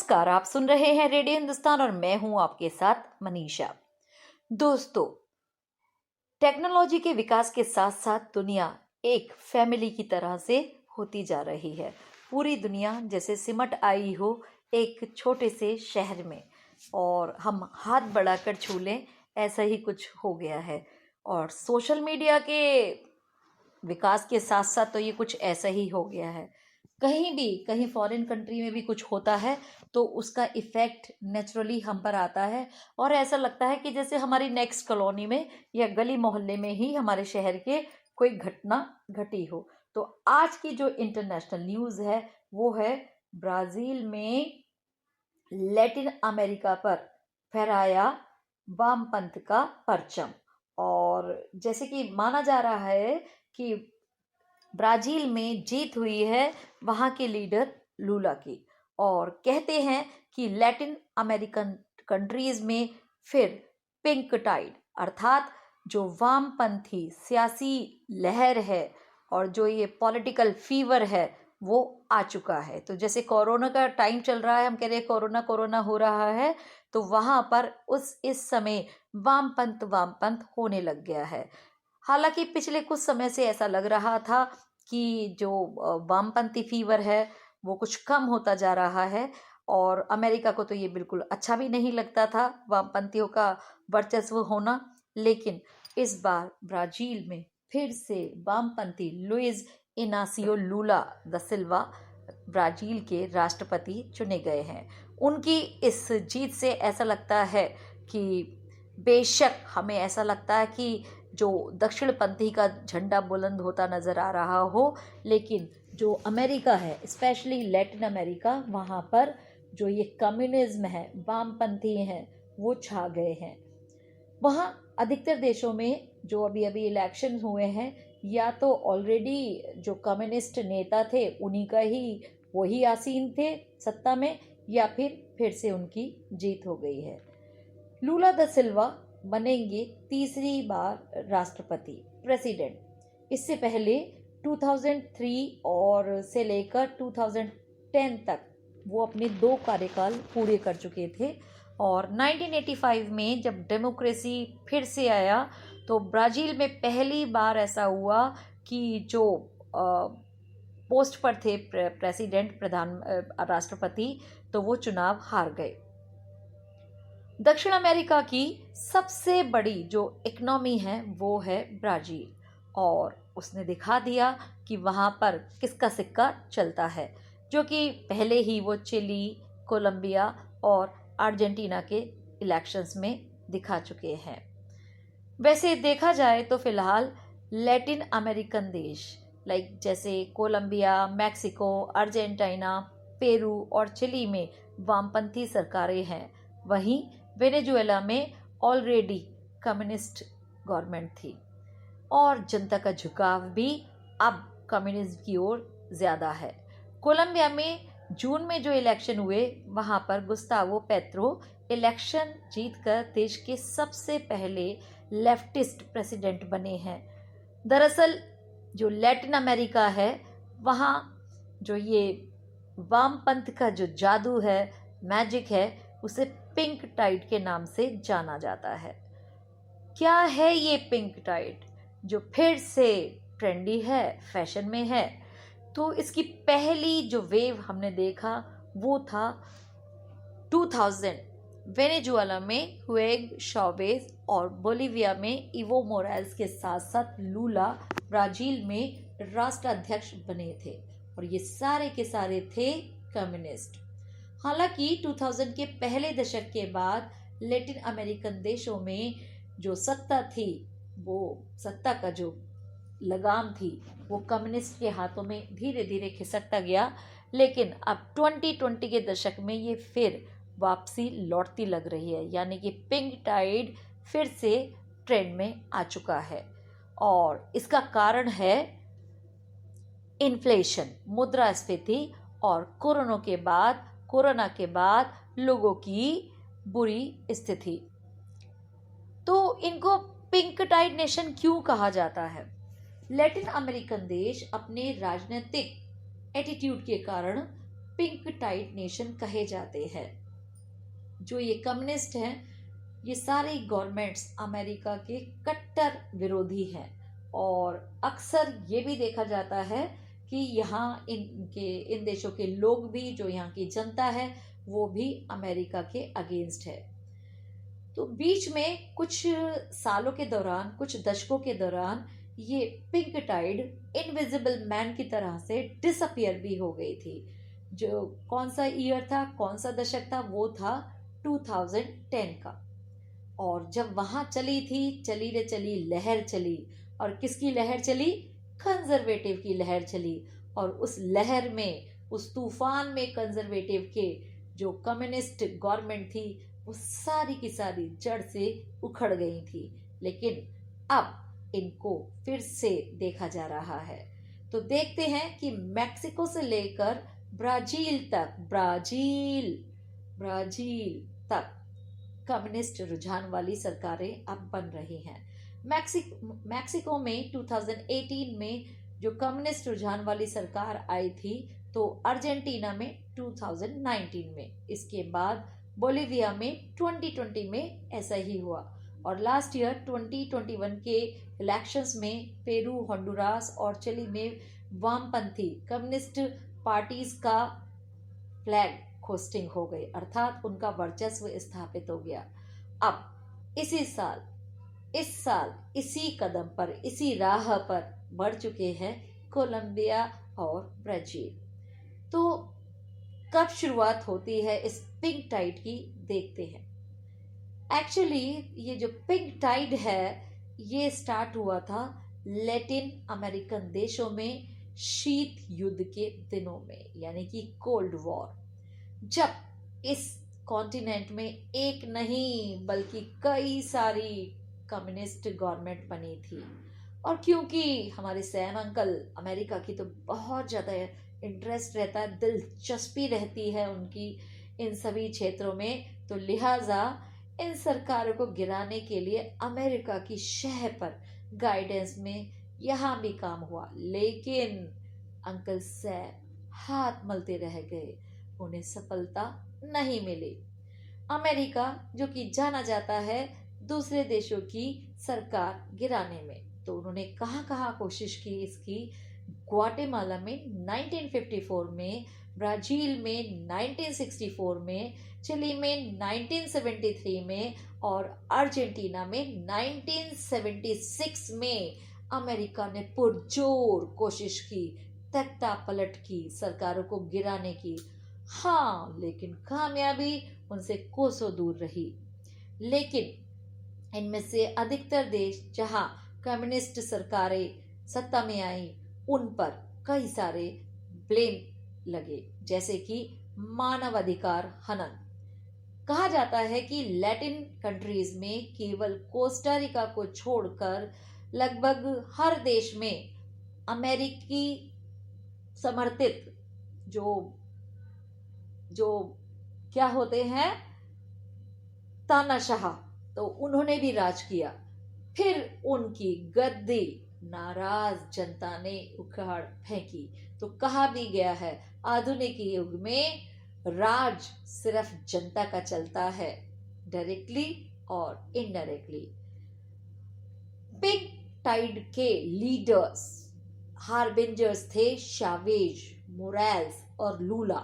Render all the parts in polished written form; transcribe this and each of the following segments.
नमस्कार, आप सुन रहे हैं रेडियो हिंदुस्तान और मैं हूं आपके साथ मनीषा। दोस्तों, टेक्नोलॉजी के विकास के साथ साथ दुनिया एक फैमिली की तरह से होती जा रही है। पूरी दुनिया जैसे सिमट आई हो एक छोटे से शहर में, और हम हाथ बढ़ाकर छू लें ऐसा ही कुछ हो गया है। और सोशल मीडिया के विकास के साथ साथ तो ये कुछ ऐसा ही हो गया है। कहीं फॉरेन कंट्री में भी कुछ होता है तो उसका इफेक्ट नेचुरली हम पर आता है, और ऐसा लगता है कि जैसे हमारी नेक्स्ट कॉलोनी में या गली मोहल्ले में ही हमारे शहर के कोई घटना घटी हो। तो आज की जो इंटरनेशनल न्यूज़ है वो है ब्राज़ील में लैटिन अमेरिका पर फहराया वामपंथ का परचम। और जैसे कि माना जा रहा है कि ब्राज़ील में जीत हुई है वहाँ के लीडर लूला की, और कहते हैं कि लैटिन अमेरिकन कंट्रीज़ में फिर पिंक टाइड अर्थात जो वामपंथी सियासी लहर है और जो ये पॉलिटिकल फीवर है वो आ चुका है। तो जैसे कोरोना का टाइम चल रहा है, हम कह रहे हैं कोरोना कोरोना हो रहा है, तो वहाँ पर इस समय वामपंथ होने लग गया है। हालांकि पिछले कुछ समय से ऐसा लग रहा था कि जो वामपंथी फीवर है वो कुछ कम होता जा रहा है, और अमेरिका को तो ये बिल्कुल अच्छा भी नहीं लगता था वामपंथियों का वर्चस्व होना। लेकिन इस बार ब्राज़ील में फिर से वामपंथी लुइस इनासियो लूला दा सिल्वा ब्राज़ील के राष्ट्रपति चुने गए हैं। उनकी इस जीत से ऐसा लगता है कि बेशक हमें ऐसा लगता है कि जो दक्षिणपंथी का झंडा बुलंद होता नज़र आ रहा हो, लेकिन जो अमेरिका है, स्पेशली लैटिन अमेरिका, वहाँ पर जो ये कम्युनिज्म है, वामपंथी हैं, वो छा गए हैं। वहाँ अधिकतर देशों में जो अभी अभी इलेक्शन हुए हैं, या तो ऑलरेडी जो कम्युनिस्ट नेता थे उन्हीं का ही वही आसीन थे सत्ता में, या फिर से उनकी जीत हो गई है। लूला दा सिल्वा बनेंगे तीसरी बार राष्ट्रपति प्रेसिडेंट। इससे पहले 2003 और से लेकर 2010 तक वो अपने 2 कार्यकाल पूरे कर चुके थे। और 1985 में जब डेमोक्रेसी फिर से आया तो ब्राज़ील में पहली बार ऐसा हुआ कि जो पोस्ट पर थे प्रेसिडेंट राष्ट्रपति, तो वो चुनाव हार गए। दक्षिण अमेरिका की सबसे बड़ी जो इकनॉमी है वो है ब्राज़ील, और उसने दिखा दिया कि वहाँ पर किसका सिक्का चलता है, जो कि पहले ही वो चिली, कोलंबिया और अर्जेंटीना के इलेक्शंस में दिखा चुके हैं। वैसे देखा जाए तो फ़िलहाल लैटिन अमेरिकन देश लाइक जैसे कोलंबिया, मैक्सिको, अर्जेंटीना, पेरू और चिली में वामपंथी सरकारें हैं। वहीं वेनेजुएला में ऑलरेडी कम्युनिस्ट गवर्नमेंट थी, और जनता का झुकाव भी अब कम्युनिज्म की ओर ज़्यादा है। कोलंबिया में जून में जो इलेक्शन हुए, वहाँ पर गुस्तावो पेट्रो इलेक्शन जीतकर देश के सबसे पहले लेफ्टिस्ट प्रेसिडेंट बने हैं। दरअसल जो लैटिन अमेरिका है, वहाँ जो ये वामपंथ का जो जादू है, मैजिक है, उसे पिंक टाइड के नाम से जाना जाता है। क्या है ये पिंक टाइड जो फिर से ट्रेंडी है, फैशन में है? तो इसकी पहली जो वेव हमने देखा वो था 2000 वेनेजुएला में हुएग शॉवेज, और बोलिविया में इवो मोरालेस के साथ साथ लूला ब्राज़ील में राष्ट्राध्यक्ष बने थे, और ये सारे के सारे थे कम्युनिस्ट। हालांकि 2000 के पहले दशक के बाद लैटिन अमेरिकन देशों में जो सत्ता थी, वो सत्ता का जो लगाम थी वो कम्युनिस्ट के हाथों में धीरे धीरे खिसकता गया। लेकिन अब 2020 के दशक में ये फिर वापसी लौटती लग रही है, यानी कि पिंक टाइड फिर से ट्रेंड में आ चुका है। और इसका कारण है इन्फ्लेशन, मुद्रास्फीति, और कोरोना के बाद लोगों की बुरी स्थिति। तो इनको पिंक टाइड नेशन क्यों कहा जाता है? लैटिन अमेरिकन देश अपने राजनीतिक एटीट्यूड के कारण पिंक टाइड नेशन कहे जाते हैं। जो ये कम्युनिस्ट हैं, ये सारे गवर्नमेंट्स अमेरिका के कट्टर विरोधी हैं और अक्सर ये भी देखा जाता है कि यहाँ इन देशों के लोग भी, जो यहाँ की जनता है, वो भी अमेरिका के अगेंस्ट है। तो बीच में कुछ सालों के दौरान, कुछ दशकों के दौरान, ये पिंक टाइड इनविजिबल मैन की तरह से डिसअपियर भी हो गई थी। जो कौन सा ईयर था, कौन सा दशक था, वो था 2010 का। और जब वहां चली थी, चली रे चली लहर चली। और किसकी लहर चली? कंजर्वेटिव की लहर चली। और उस लहर में, उस तूफान में कंजर्वेटिव के जो कम्युनिस्ट गवर्नमेंट थी, वो सारी की सारी जड़ से उखड़ गई थी। लेकिन अब इनको फिर से देखा जा रहा है। तो देखते हैं कि मैक्सिको से लेकर ब्राजील तक, ब्राजील तक कम्युनिस्ट रुझान वाली सरकारें अब बन रही हैं। मैक्सिको में 2018 में जो कम्युनिस्ट रुझान वाली सरकार आई थी, तो अर्जेंटीना में 2019 में, इसके बाद बोलिविया में 2020 में ऐसा ही हुआ। और लास्ट ईयर 2021 के इलेक्शंस में पेरू, होंडुरास और चिली में वामपंथी कम्युनिस्ट पार्टीज का फ्लैग होस्टिंग हो गई, अर्थात उनका वर्चस्व स्थापित हो गया। अब इस साल इसी कदम पर, इसी राह पर बढ़ चुके हैं कोलंबिया और ब्राजील। तो कब शुरुआत होती है इस पिंक टाइड की, देखते हैं। एक्चुअली ये जो पिंक टाइड है, ये स्टार्ट हुआ था लैटिन अमेरिकन देशों में शीत युद्ध के दिनों में, यानी कि कोल्ड वॉर, जब इस कॉन्टिनेंट में एक नहीं बल्कि कई सारी कम्युनिस्ट गवर्नमेंट बनी थी। और क्योंकि हमारे सैम अंकल अमेरिका की तो बहुत ज़्यादा इंटरेस्ट रहता है, दिलचस्पी रहती है उनकी इन सभी क्षेत्रों में, तो लिहाजा इन सरकारों को गिराने के लिए अमेरिका की शह पर गाइडेंस में यहाँ भी काम हुआ। लेकिन अंकल सैम हाथ मलते रह गए, उन्हें सफलता नहीं मिली। अमेरिका, जो कि जाना जाता है दूसरे देशों की सरकार गिराने में, तो उन्होंने कहाँ कहाँ कोशिश की इसकी। ग्वाटेमाला में 1954 में, ब्राजील में 1964 में, चिली में 1973 में और अर्जेंटीना में 1976 में अमेरिका ने पुरजोर कोशिश की, तख्ता पलट की, सरकारों को गिराने की। हाँ, लेकिन कामयाबी उनसे कोसों दूर रही। लेकिन इनमें से अधिकतर देश जहां कम्युनिस्ट सरकारें सत्ता में आई, उन पर कई सारे ब्लेम लगे, जैसे कि मानवाधिकार हनन। कहा जाता है कि लैटिन कंट्रीज में केवल कोस्टारिका को छोड़कर लगभग हर देश में अमेरिकी समर्थित जो क्या होते हैं, तानाशाह, तो उन्होंने भी राज किया। फिर उनकी गद्दी नाराज जनता ने उखाड़ फेंकी। तो कहा भी गया है, आधुनिक युग में राज सिर्फ जनता का चलता है, डायरेक्टली और इनडायरेक्टली। पिंक टाइड के लीडर्स, हार्बिंजर्स थे शावेज, मोरेल्स और लूला।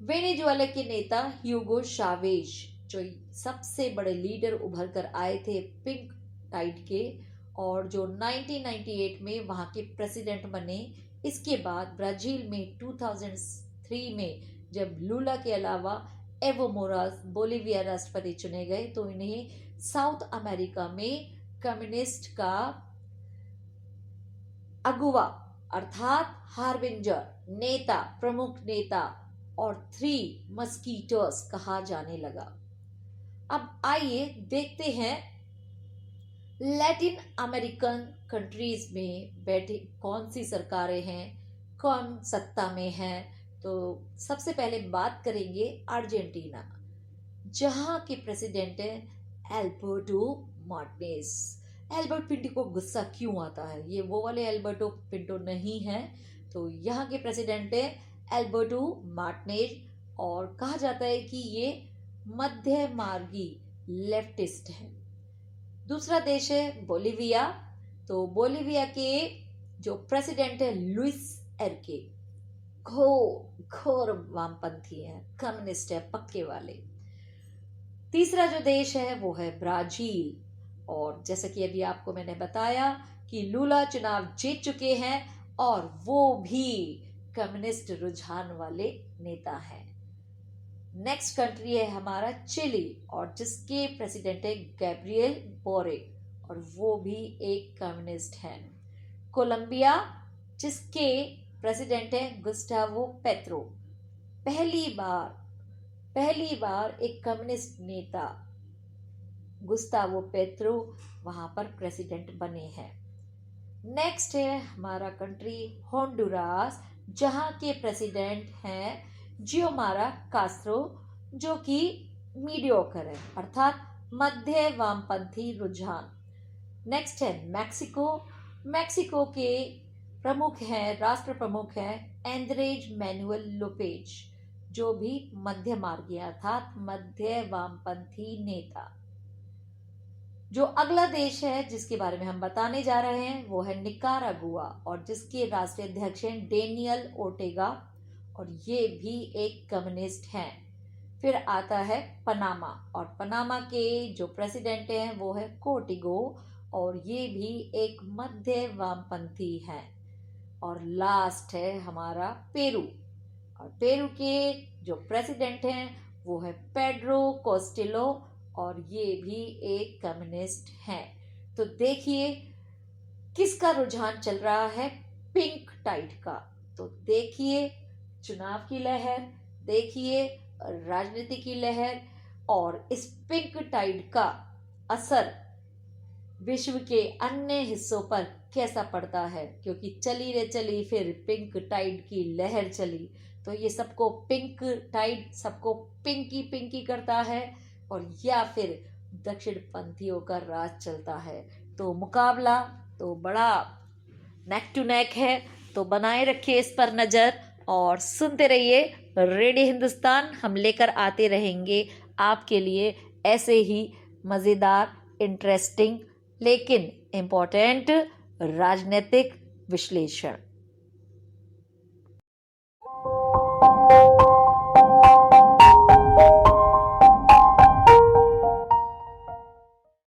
वेनेजुएला के नेता ह्यूगो शावेज, जो सबसे बड़े लीडर उभर कर आए थे पिंक टाइड के, और जो 1998 में वहां के प्रेसिडेंट बने। इसके बाद ब्राजील में 2003 में जब लूला के अलावा एवो मोरास बोलिविया राष्ट्रपति चुने गए, तो इन्हें साउथ अमेरिका में कम्युनिस्ट का अगुवा, अर्थात हार्बिंजर, नेता, प्रमुख नेता और 3 मस्कीटर्स कहा जाने लगा। अब आइए देखते हैं लैटिन अमेरिकन कंट्रीज में बैठे कौन सी सरकारें हैं, कौन सत्ता में है। तो सबसे पहले बात करेंगे अर्जेंटीना, जहां के प्रेसिडेंट है एल्बर्टो मार्टिनेज। एल्बर्ट पिंटो को गुस्सा क्यों आता है? ये वो वाले एल्बर्टो पिंटो नहीं है। तो यहाँ के प्रेसिडेंट है एल्बर्टो मार्टिनेज, और कहा जाता है कि ये मध्य मार्गी लेफ्टिस्ट है। दूसरा देश है बोलिविया। तो बोलिविया के जो प्रेसिडेंट है लुइस एरके, घोर वामपंथी है, कम्युनिस्ट है पक्के वाले। तीसरा जो देश है वो है ब्राजील, और जैसा कि अभी आपको मैंने बताया कि लूला चुनाव जीत चुके हैं और वो भी कम्युनिस्ट रुझान वाले नेता हैं। नेक्स्ट कंट्री है हमारा चिली, और जिसके प्रेसिडेंट है गैब्रियल बोरिक, और वो भी एक कम्युनिस्ट हैं। कोलंबिया, जिसके प्रेसिडेंट है गुस्टावो पेट्रो, पहली बार एक कम्युनिस्ट नेता गुस्तावो पेट्रो वहां पर प्रेसिडेंट बने हैं। नेक्स्ट है हमारा कंट्री होंडुरास, जहां के प्रेसिडेंट हैं जियोमारा कास्त्रो, जो कि मीडियोकर है, अर्थात मध्य वामपंथी रुझान। नेक्स्ट है मैक्सिको के प्रमुख हैं, राष्ट्र प्रमुख हैं एंड्रेज मैनुअल लोपेज, जो भी मध्य मार्गी अर्थात मध्य वामपंथी नेता। जो अगला देश है जिसके बारे में हम बताने जा रहे हैं वो है निकारागुआ, और जिसके राष्ट्रीय अध्यक्ष हैं डेनियल ओर्टेगा, और ये भी एक कम्युनिस्ट हैं। फिर आता है पनामा, और पनामा के जो प्रेसिडेंट हैं वो है कोर्टिगो, और ये भी एक मध्य वामपंथी हैं। और लास्ट है हमारा पेरू, और पेरू के जो प्रेसिडेंट हैं वो है पेड्रो कोस्टेलो, और ये भी एक कम्युनिस्ट हैं। तो देखिए किसका रुझान चल रहा है, पिंक टाइड का। तो देखिए चुनाव की लहर, देखिए राजनीति की लहर, और इस पिंक टाइड का असर विश्व के अन्य हिस्सों पर कैसा पड़ता है, क्योंकि चली रे चली फिर पिंक टाइड की लहर चली, तो ये सबको पिंक टाइड सबको पिंकी पिंकी करता है, और या फिर दक्षिणपंथियों का राज चलता है। तो मुकाबला तो बड़ा नेक टू नेक है, तो बनाए रखिए इस पर नज़र और सुनते रहिए रेडियो हिंदुस्तान। हम लेकर आते रहेंगे आपके लिए ऐसे ही मज़ेदार, इंटरेस्टिंग लेकिन इम्पोर्टेंट राजनीतिक विश्लेषण।